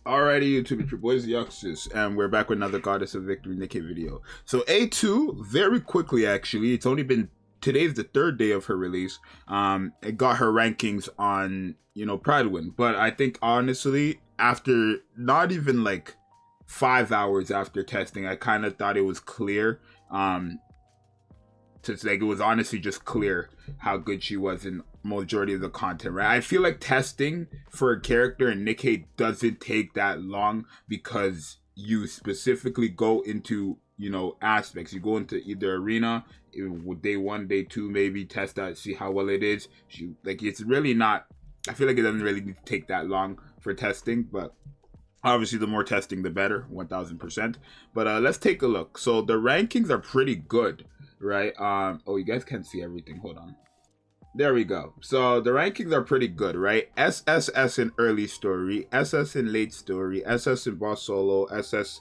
Alrighty, YouTube, it's your boys Zxous, and we're back with another Goddess of Victory Nikke video. So A2, very quickly actually, it's only been, today's the third day of her release. It got her rankings on, Pride Win, but I think honestly, after not even like 5 hours after testing, I kind of thought it was clear. It was honestly just clear how good she was in majority of the content, right? I feel like testing for a character in Nikke doesn't take that long because you specifically go into, aspects. You go into either arena, day 1, day 2, maybe test that, see how well it is. It's really not, I feel like it doesn't really need to take that long for testing, but obviously, the more testing, the better, 1000%. But let's take a look. So the rankings are pretty good, right? Oh, you guys can't see everything. Hold on. There we go. So the rankings are pretty good, right? SSS in early story, SS in late story, SS in boss solo, SSS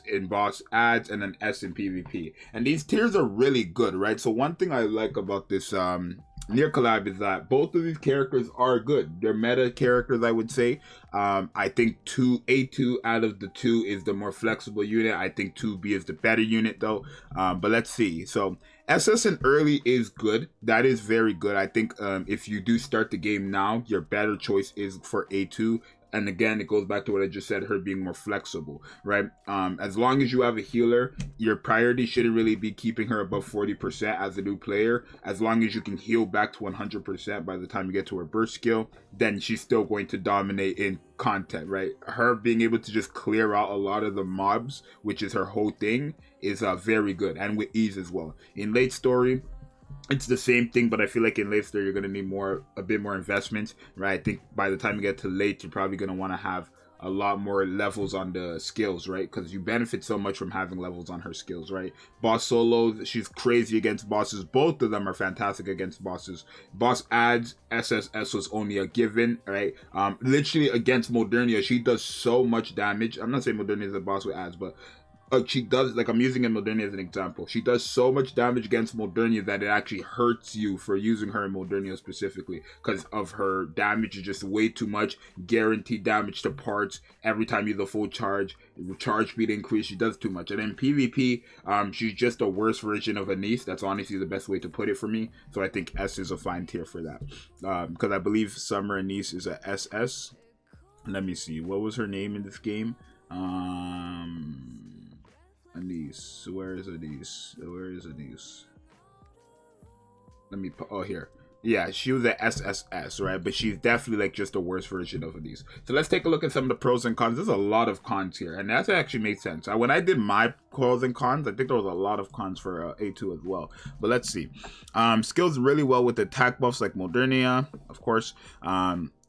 in boss ads, and then S in PvP. And these tiers are really good, right? So one thing I like about this NIER collab is that both of these characters are good. They're meta characters, I would say. I think A2 out of the two is the more flexible unit. I think 2B is the better unit though. But let's see. So SS in early is good. That is very good. I think if you do start the game now, your better choice is for A2. And again, it goes back to what I just said, her being more flexible, right? As long as you have a healer, your priority shouldn't really be keeping her above 40% as a new player. As long as you can heal back to 100% by the time you get to her burst skill, then she's still going to dominate in content, right? Her being able to just clear out a lot of the mobs, which is her whole thing, is very good, and with ease as well. In late story, it's the same thing, but I feel like in late story, you're going to need a bit more investment, right? I think by the time you get to late, you're probably going to want to have a lot more levels on the skills, right? Because you benefit so much from having levels on her skills, right? Boss solo, she's crazy against bosses. Both of them are fantastic against bosses. Boss ads, SSS was only a given, right? Literally against Modernia, she does so much damage. I'm not saying Modernia is a boss with ads, but she does, like I'm using Modernia as an example. She does so much damage against Modernia that it actually hurts you for using her in Modernia specifically because of her damage is just way too much. Guaranteed damage to parts every time you do the full charge. Charge speed increase. She does too much. And then PvP, she's just a worse version of Anise. That's honestly the best way to put it for me. So I think S is a fine tier for that. Because I believe Summer Anise is a SS. Let me see. What was her name in this game? Anise. Where is Anise? Let me put, oh, here. Yeah, she was an SSS, right? But she's definitely like just a worse version of Anise. So let's take a look at some of the pros and cons. There's a lot of cons here, and that actually makes sense. When I did my pros and cons, I think there was a lot of cons for A2 as well. But let's see. Skills really well with attack buffs like Modernia, of course.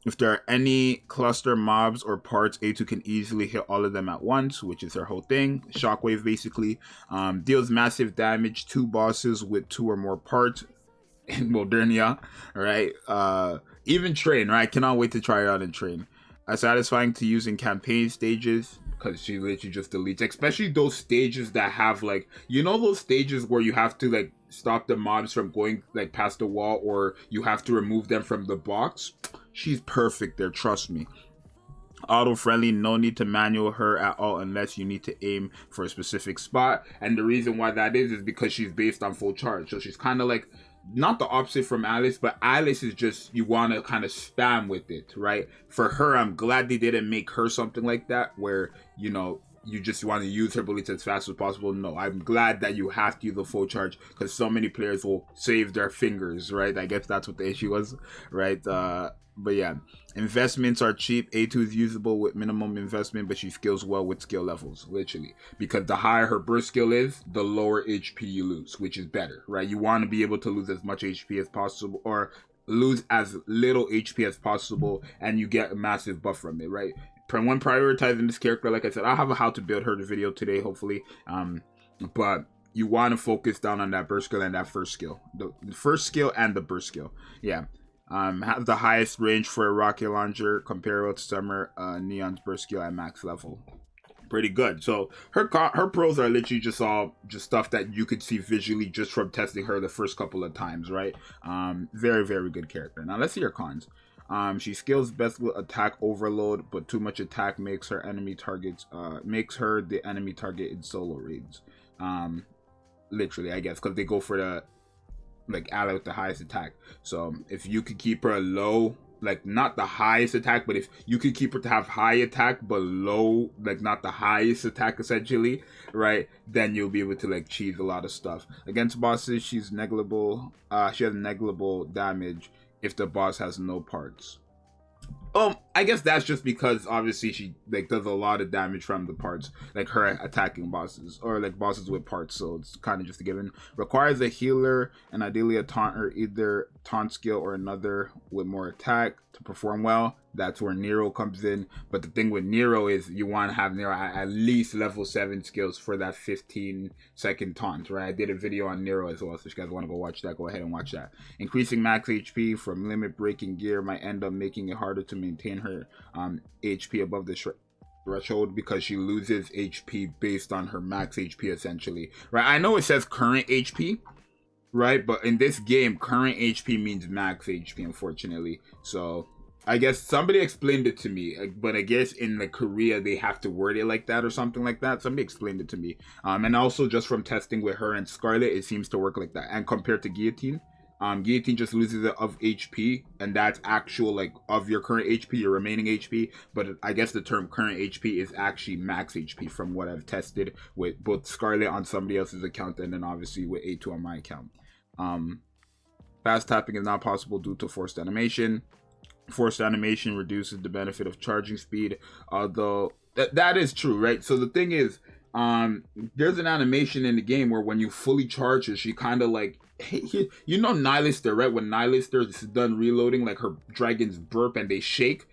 If there are any cluster mobs or parts, A2 can easily hit all of them at once, which is her whole thing. Shockwave basically deals massive damage to bosses with 2 or more parts in Modernia, right? Even Train, right? I cannot wait to try her out in Train. Satisfying to use in campaign stages because she literally just deletes, especially those stages that have like, those stages where you have to like stop the mobs from going like past the wall or you have to remove them from the box. She's perfect there, trust me. Auto-friendly, no need to manual her at all unless you need to aim for a specific spot. And the reason why that is because she's based on full charge. So she's kind of like, not the opposite from Alice, but Alice is just, you want to kind of spam with it, right? For her, I'm glad they didn't make her something like that where, you just want to use her bullets as fast as possible. No, I'm glad that you have to use the full charge because so many players will save their fingers, right? I guess that's what the issue was, right? But yeah, investments are cheap. A2 is usable with minimum investment, but she skills well with skill levels, literally. Because the higher her burst skill is, the lower HP you lose, which is better, right? You want to be able to lose as much HP as possible, or lose as little HP as possible, and you get a massive buff from it, right? When prioritizing this character, like I said, I'll have a how to build her video today, hopefully. But you want to focus down on that burst skill and that first skill. The first skill and the burst skill, yeah. Have the highest range for a rocket launcher comparable to Summer Neon's burst skill at max level. Pretty good. So her pros are literally just stuff that you could see visually just from testing her the first couple of times, right? Very, very good character. Now let's see her cons. She scales best with attack overload, but too much attack makes her the enemy target in solo raids. Literally, I guess, because they go for the like ally with the highest attack. So if you could keep her low, like not the highest attack, but if you could keep her to have high attack but low, like not the highest attack essentially, right, then you'll be able to like cheese a lot of stuff. Against bosses, she's negligible. She has negligible damage if the boss has no parts. I guess that's just because obviously she like does a lot of damage from the parts, like her attacking bosses or like bosses with parts, so it's kind of just a given. Requires a healer and ideally a taunt or either taunt skill or another with more attack to perform well. That's where Nero comes in. But the thing with Nero is you want to have Nero at least level 7 skills for that 15-second taunt, right? I did a video on Nero as well, so if you guys want to go watch that, go ahead and watch that. Increasing max HP from limit breaking gear might end up making it harder to maintain her HP above the threshold because she loses HP based on her max HP essentially, right? I know it says current HP, right? But in this game, current HP means max HP, unfortunately. So I guess somebody explained it to me, but I guess in like Korea they have to word it like that or something like that. Somebody explained it to me. And also just from testing with her and Scarlet, it seems to work like that. And compared to Guillotine, Guillotine just loses it of HP, and that's actual like of your current HP, your remaining HP. But I guess the term current HP is actually max HP from what I've tested with both Scarlet on somebody else's account and then obviously with A2 on my account. Fast tapping is not possible due to forced animation. Forced animation reduces the benefit of charging speed, although that is true, right? So the thing is, there's an animation in the game where when you fully charge her, she kind of like, you know Nihilister, right? When Nihilister is done reloading, like her dragons burp and they shake.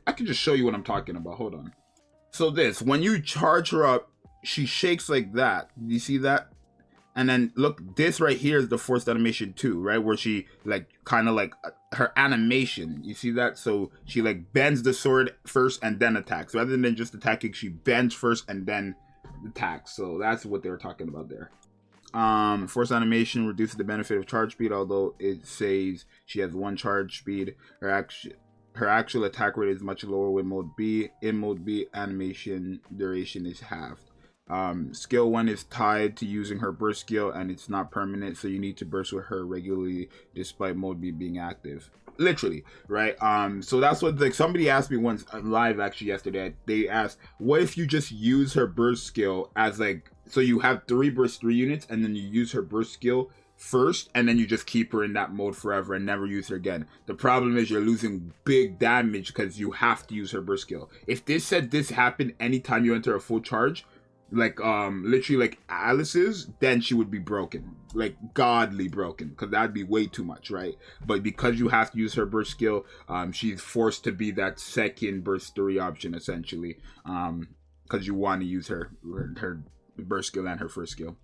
I can just show you what I'm talking about. Hold on. So when you charge her up, she shakes like that. You see that? And then look, this right here is the forced animation too, right? Where she like kind of like her animation. You see that? So she like bends the sword first and then attacks. Rather than just attacking, she bends first and then attacks. So that's what they were talking about there. Forced animation reduces the benefit of charge speed, although it says she has 1 charge speed. Her actual attack rate is much lower with mode B. In mode B, animation duration is halved. Skill 1 is tied to using her burst skill and it's not permanent, so you need to burst with her regularly despite mode B being active. Literally, right? So that's what like somebody asked me once live actually yesterday. They asked, what if you just use her burst skill as like, so you have 3 burst 3 units and then you use her burst skill first and then you just keep her in that mode forever and never use her again. The problem is you're losing big damage because you have to use her burst skill. If this said this happened anytime you enter a full charge, like literally like Alice's, then she would be broken, like godly broken, because that'd be way too much, right? But because you have to use her burst skill, she's forced to be that second burst 3 option essentially, because you want to use her burst skill and her first skill.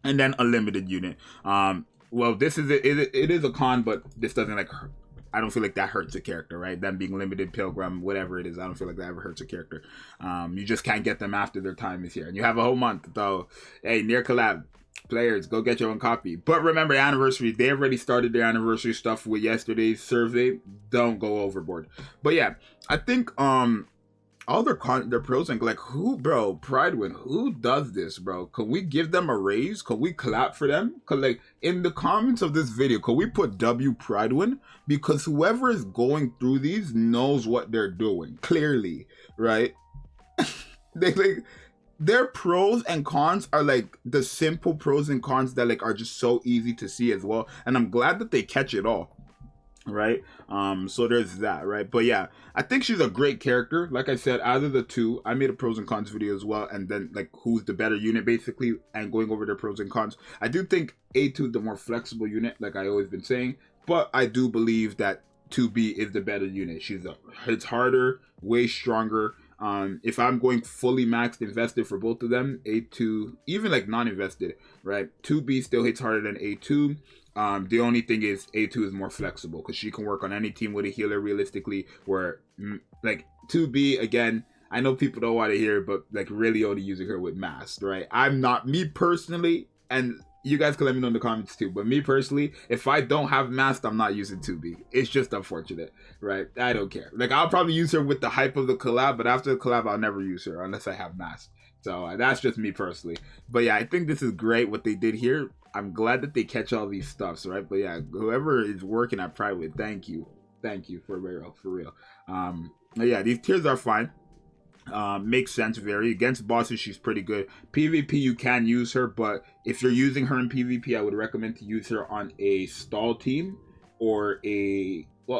And then a limited unit. Well, this is it is a con, but this doesn't like hurt. I don't feel like that hurts a character, right? Them being limited, pilgrim, whatever it is, I don't feel like that ever hurts a character. You just can't get them after their time is here. And you have a whole month, though. Hey, NIER collab. Players, go get your own copy. But remember, anniversary, they already started their anniversary stuff with yesterday's survey. Don't go overboard. But yeah, I think all their pros and like who, bro, Pridewin, who does this, bro? Could we give them a raise? Could we clap for them? Cause like in the comments of this video, could we put W Pridewin? Because whoever is going through these knows what they're doing clearly, right? They like their pros and cons are like the simple pros and cons that like are just so easy to see as well, and I'm glad that they catch it all. Right, so there's that, right? But yeah, I think she's a great character. Like I said, out of the two, I made a pros and cons video as well, and then like who's the better unit basically, and going over their pros and cons. I do think A2 the more flexible unit, like I always been saying, but I do believe that 2B is the better unit. It's harder, way stronger. If I'm going fully maxed invested for both of them, A2, even like non-invested, right? 2B still hits harder than A2. The only thing is A2 is more flexible because she can work on any team with a healer realistically, where like 2B, again, I know people don't want to hear it, but like really only using her with mask, right? I'm not, me personally, and you guys can let me know in the comments too. But me personally, if I don't have Mast, I'm not using 2B. It's just unfortunate, right? I don't care. Like, I'll probably use her with the hype of the collab, but after the collab, I'll never use her unless I have Mast. So that's just me personally. But yeah, I think this is great what they did here. I'm glad that they catch all these stuffs, right? But yeah, whoever is working at Private, thank you for real, for real. But yeah, these tiers are fine. Makes sense. Very against bosses, she's pretty good. PvP, you can use her, but if you're using her in PvP, I would recommend to use her on a stall team or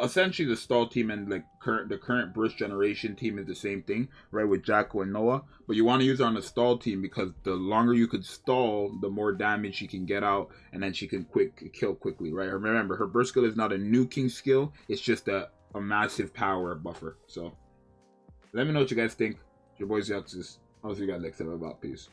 essentially the stall team and like the current burst generation team is the same thing, right? With Jacko and Noah, but you want to use her on a stall team because the longer you could stall, the more damage she can get out, and then she can kill quickly, right? Remember, her burst skill is not a nuking skill; it's just a massive power buffer. So let me know what you guys think. It's your boy Zxous. I'll see you guys next time. About peace.